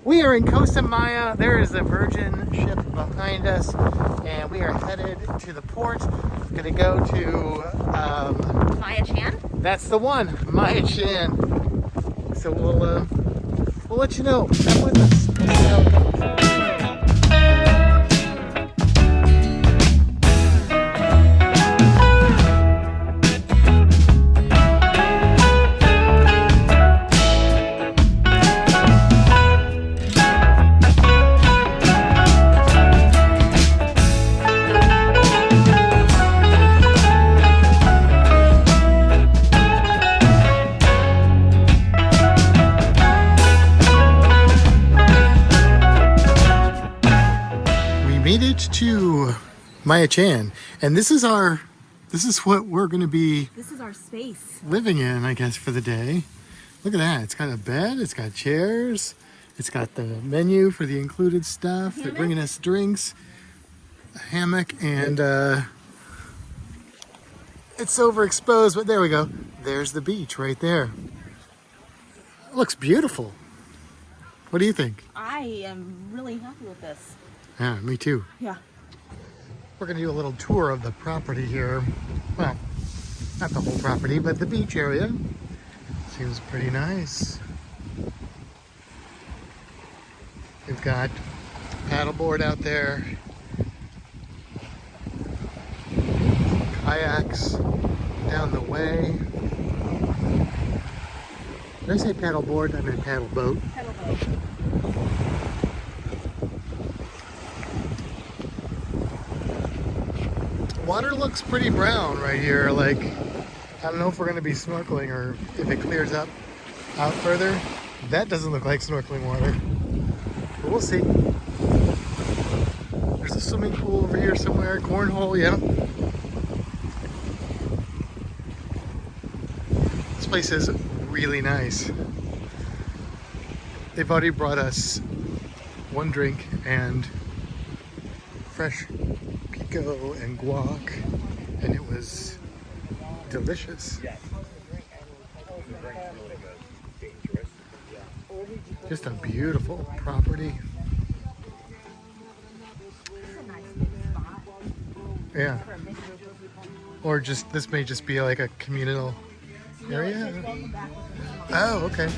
We are in Costa Maya. There is a Virgin ship behind us, and we are headed to the port. Gonna go to Maya Chan? That's the one, Maya Chan. So we'll let you know. Come with us. We'll see how it goes. Made it to Maya Chan, and this is what we're going to be. This is our space. Living in, I guess, for the day. Look at that! It's got a bed. It's got chairs. It's got the menu for the included stuff. They're bringing us drinks, a hammock, and it's overexposed, but there we go. There's the beach right there. It looks beautiful. What do you think? I am really happy with this. Yeah, me too. Yeah. We're going to do a little tour of the property here. Well, not the whole property, but the beach area. Seems pretty nice. We've got paddleboard out there. Kayaks down the way. Did I say paddleboard? I meant paddle boat. Paddle boat. Water looks pretty brown right here. Like, I don't know if we're going to be snorkeling or if it clears up out further. That doesn't look like snorkeling water, but we'll see. There's a swimming pool over here somewhere. Cornhole, yeah. This place is really nice. They've already brought us one drink and fresh pico and guac, and it was delicious. Just a beautiful property. Yeah. Or just, this may just be like a communal area. Oh, okay.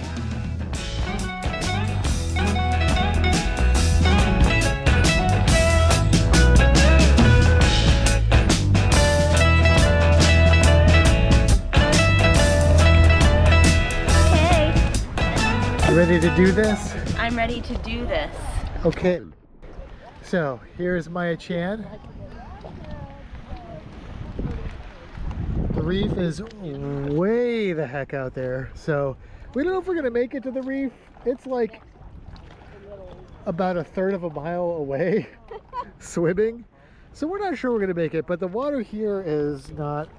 Ready to do this? I'm ready to do this. Okay. So here's Maya Chan. The reef is way the heck out there. So we don't know if we're gonna make it to the reef. It's like about a third of a mile away swimming. So we're not sure we're gonna make it, but the water here is not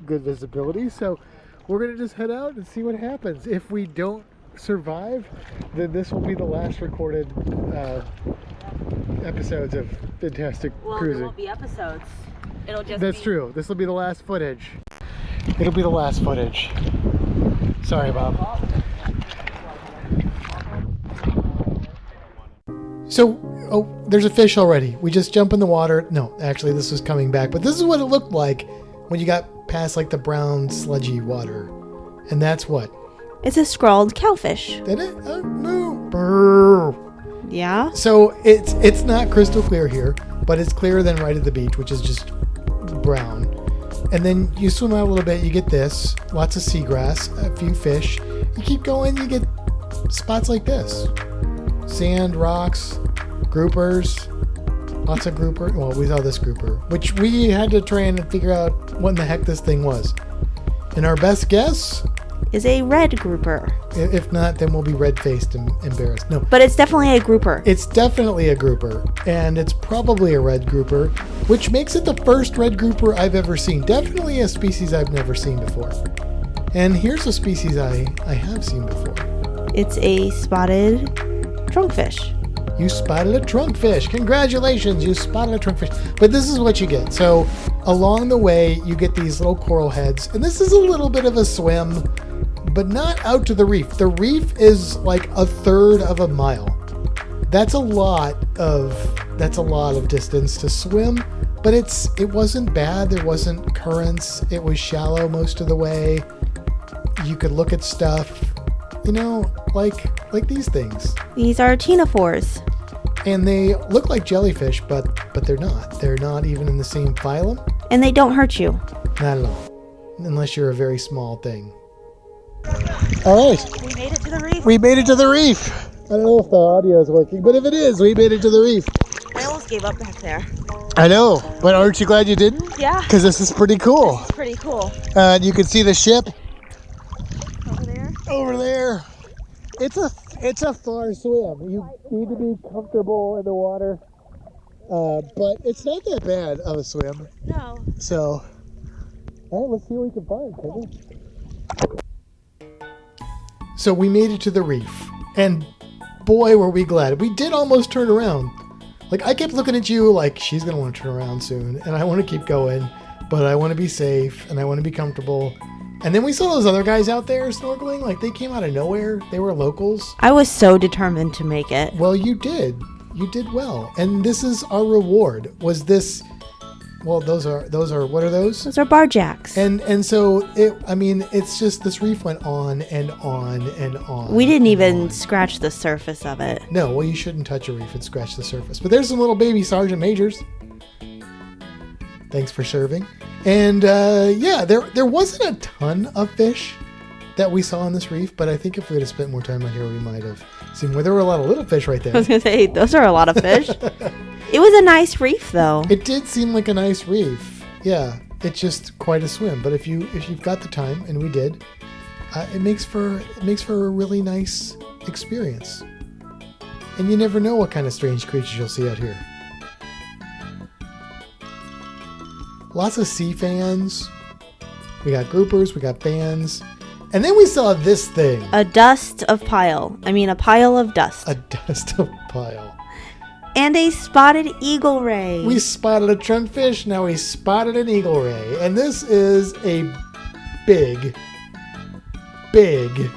good visibility. So we're gonna just head out and see what happens. If we don't survive, then this will be the last recorded episodes of Fintastic Cruising. There won't be episodes. It'll just That's true. This will be the last footage. It'll be the last footage. Sorry, Bob. So, oh, there's a fish already. We just jump in the water. No, actually, this was coming back. But this is what it looked like when you got past like the brown sludgy water. And that's what? It's a scrawled cowfish. Did it? Oh, moo. Brr. Yeah. So it's not crystal clear here, but it's clearer than right at the beach, which is just brown. And then you swim out a little bit, you get this, lots of seagrass, a few fish. You keep going, you get spots like this. Sand, rocks, groupers, lots of grouper. Well, we saw this grouper, which we had to try and figure out what in the heck this thing was. And our best guess is a red grouper. If not, then we'll be red-faced and embarrassed. No. But it's definitely a grouper. It's definitely a grouper, and it's probably a red grouper, which makes it the first red grouper I've ever seen. Definitely a species I've never seen before. And here's a species I have seen before. It's a spotted trunkfish. You spotted a trunkfish. Congratulations, you spotted a trunkfish. But this is what you get. So along the way, you get these little coral heads, and this is a little bit of a swim, but not out to the reef. The reef is like a third of a mile. that's a lot of distance to swim, but it wasn't bad. There wasn't currents. It was shallow most of the way. You could look at stuff, like these things. These are ctenophores. And they look like jellyfish, but they're not. They're not even in the same phylum. And they don't hurt you. Not at all. Unless you're a very small thing. All right. We made it to the reef. We made it to the reef. I don't know if the audio is working, but if it is, we made it to the reef. I almost gave up back there. I know, but aren't you glad you didn't? Yeah. Because this is pretty cool. It's pretty cool. You can see the ship Over there? over there. It's a far swim. You need to be comfortable in the water, but it's not that bad of a swim. No. So, all right, let's see what we can find. So we made it to the reef, and boy, were we glad. We did almost turn around. Like, I kept looking at you like, she's going to want to turn around soon, and I want to keep going, but I want to be safe, and I want to be comfortable. And then we saw those other guys out there snorkeling, like they came out of nowhere. They were locals. I was so determined to make it. Well, you did. You did well. And this is our reward. Was this, well, those are, what are those? Those are barjacks. And so, it's just, this reef went on and on and on. We didn't and even on. scratch the surface of it. No, well, you shouldn't touch a reef and scratch the surface. But there's some little baby sergeant majors. Thanks for serving. And there wasn't a ton of fish that we saw on this reef, but I think if we had spent more time out here, we might have seen where there were a lot of little fish right I was there. going to say, those are a lot of fish. It was a nice reef, though. It did seem like a nice reef. Yeah, it's just quite a swim. But if you've got the time, and we did, it makes for a really nice experience. And you never know what kind of strange creatures you'll see out here. Lots of sea fans. We got groupers, we got fans. And then we saw this thing. A pile of dust. A dust of pile. And a spotted eagle ray. We spotted a trunkfish, now we spotted an eagle ray. And this is a big, very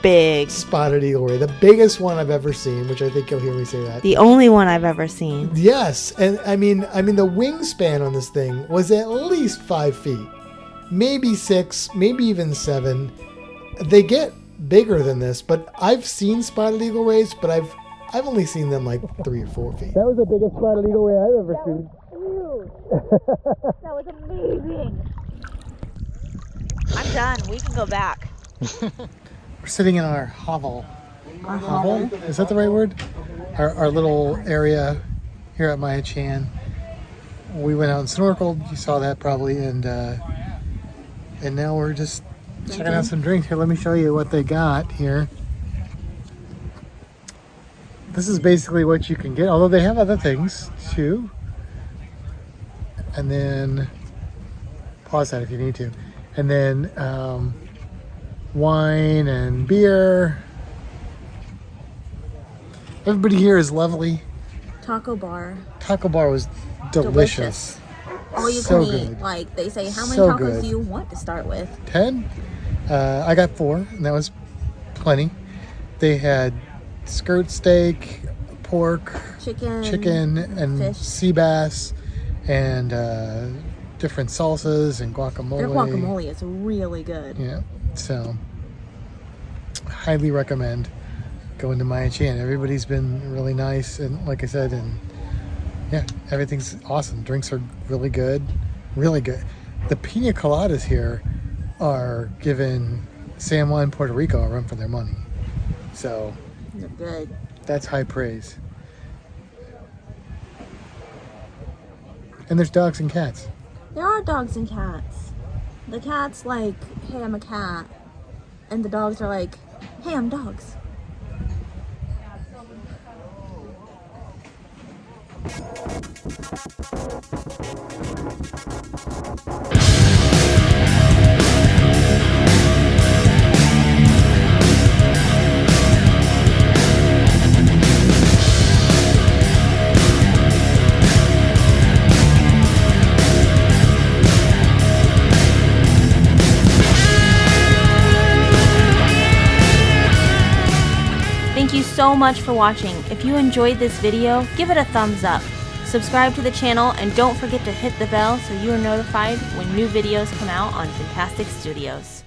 big. spotted eagle ray. The biggest one I've ever seen, which I think you'll hear me say that. The only one I've ever seen. Yes, and I mean the wingspan on this thing was at least 5 feet, maybe 6, maybe even 7. They get bigger than this, but I've seen spotted eagle rays, but I've only seen them like 3 or 4 feet. That was the biggest spotted eagle ray I've ever seen. Huge. That was amazing. I'm done. We can go back. We're sitting in our hovel. Our hovel? Is that the right word? Our little area here at Maya Chan. We went out and snorkeled. You saw that probably, and now we're just checking out some drinks. Here, let me show you what they got here. This is basically what you can get, although they have other things too. And then pause that if you need to. And then wine and beer. Everybody here is lovely. Taco bar. Taco bar was delicious. All you So can eat. good. Like they say, how many So tacos good. do you want to start with? 10? I got 4, and that was plenty. They had skirt steak, pork, chicken, and fish. sea bass, and different salsas and guacamole. Their guacamole is really good. Yeah, so highly recommend going to Maya Chan. Everybody's been really nice, and like I said, and yeah, everything's awesome. Drinks are really good, really good. The pina coladas here are giving San Juan, Puerto Rico a run for their money. So They're good. that's high praise. And there's dogs and cats. There are dogs and cats. The cat's like, hey, I'm a cat. And the dogs are like, hey, I'm dogs. Thank you so much for watching. If you enjoyed this video, give it a thumbs up. Subscribe to the channel and don't forget to hit the bell so you are notified when new videos come out on Fintastic Studios.